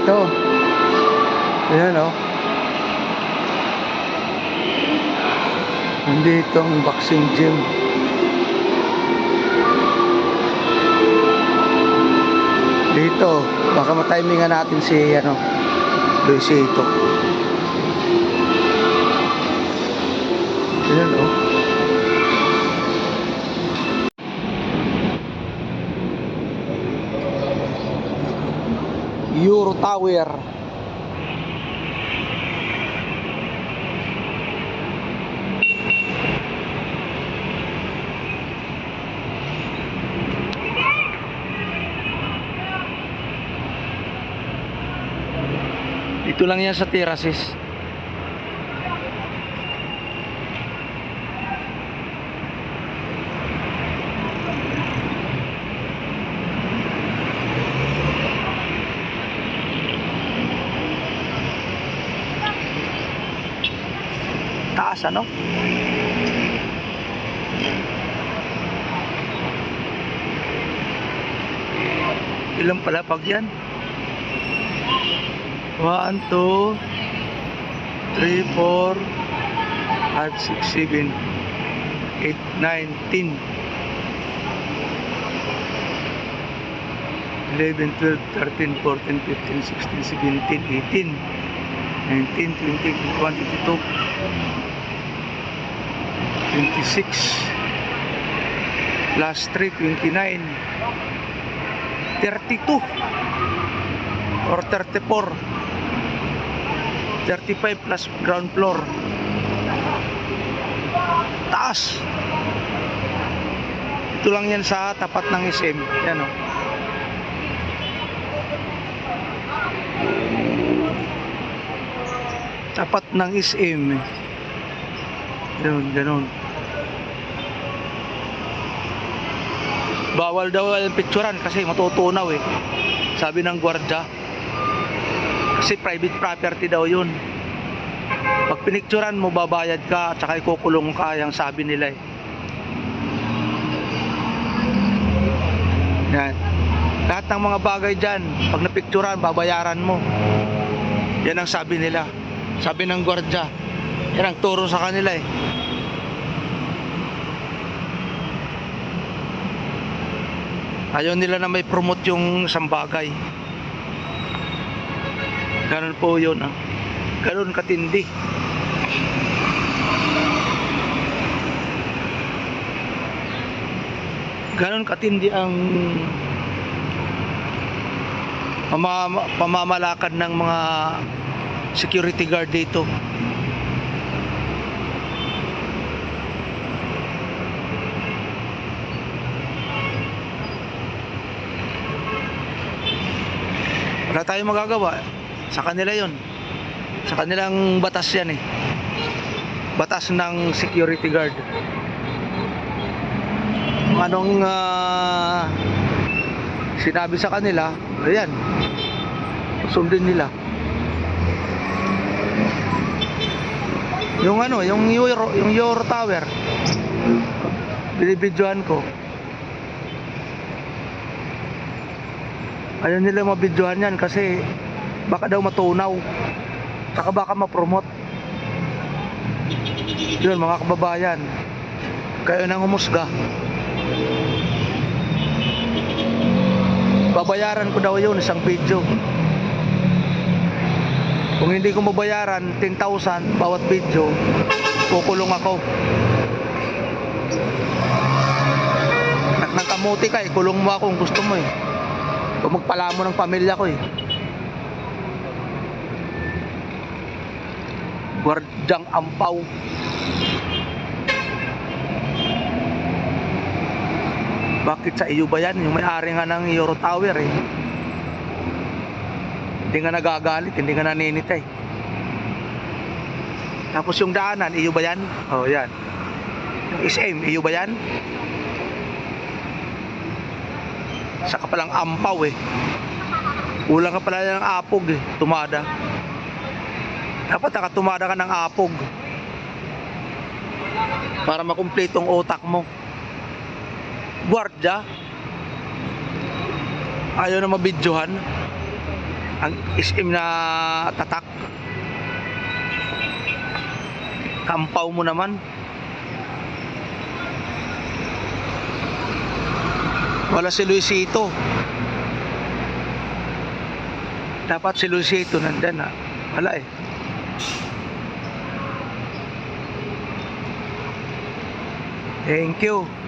dito. Ayan o. Nandito ang boxing gym. Dito, baka matimingan natin si Luisito. Ayan o. Euro Tower. Dito lang yan sa terraces. Taas ano? Ilang palapag yan? 1, 2, 3, 4, 5, 6, 7, 8, 9, 10, 11, 12, 13, 14, 15, 16, 17, 18, 19, 20, 21, 22, 26 plus 3, 29, 32 or 34, 35 plus ground floor. Taas. Ito lang yan sa tapat ng SM. Yan o. Tapat ng SM. Ganun. Bawal daw ang picturean kasi matutunaw eh. Sabi ng gwardiya. Kasi private property daw yun. Pag pinicturean mo, babayad ka at saka ikukulong ka, yung sabi nila eh. Yan. Lahat ng mga bagay dyan, pag napicturean, babayaran mo. Yan ang sabi nila. Sabi ng gwardiya. Yan ang turo sa kanila eh. Ayaw nila na may promote yung isang bagay. Ganun po yun ah. Ganun katindi. Ganun katindi ang pamamalakad ng mga security guard dito. Wala tayong magagawa. Sa kanila yon. Sa kanilang batas yan eh. Batas ng security guard. Anong sinabi sa kanila, ayan, sundin nila. Yung yung Euro Tower, binibidyohan ko. Ayaw nila mabidyohan yan kasi baka daw matunaw, saka baka ma-promote. Yun mga kababayan, kayo nang humusga. Babayaran ko daw yun isang video. Kung hindi ko mabayaran 10,000 bawat video, kukulong ako. Nang kamuti ka, kulong mo ako kung gusto mo eh. Kung magpala mo ng pamilya ko eh. Gwardyang ampaw. Bakit sa iyo ba yan? Yung may-ari nga ng Euro Tower eh. Hindi nga nagagalit, hindi nga naninitay. Tapos yung daanan, iyo ba yan? Oh, yan. Yung SM, iyo ba yan? Saka palang ampaw eh. Kulang ka pala ng apog eh, tumada. Dapat nakatumada ka ng apog para makumpletong utak mo. Gwardiya, ayaw na mabidyohan. Ang SM na tatak. Kampaw mo naman. Wala si Luisito. Dapat si Luisito nandyan ha. Wala eh. Thank you.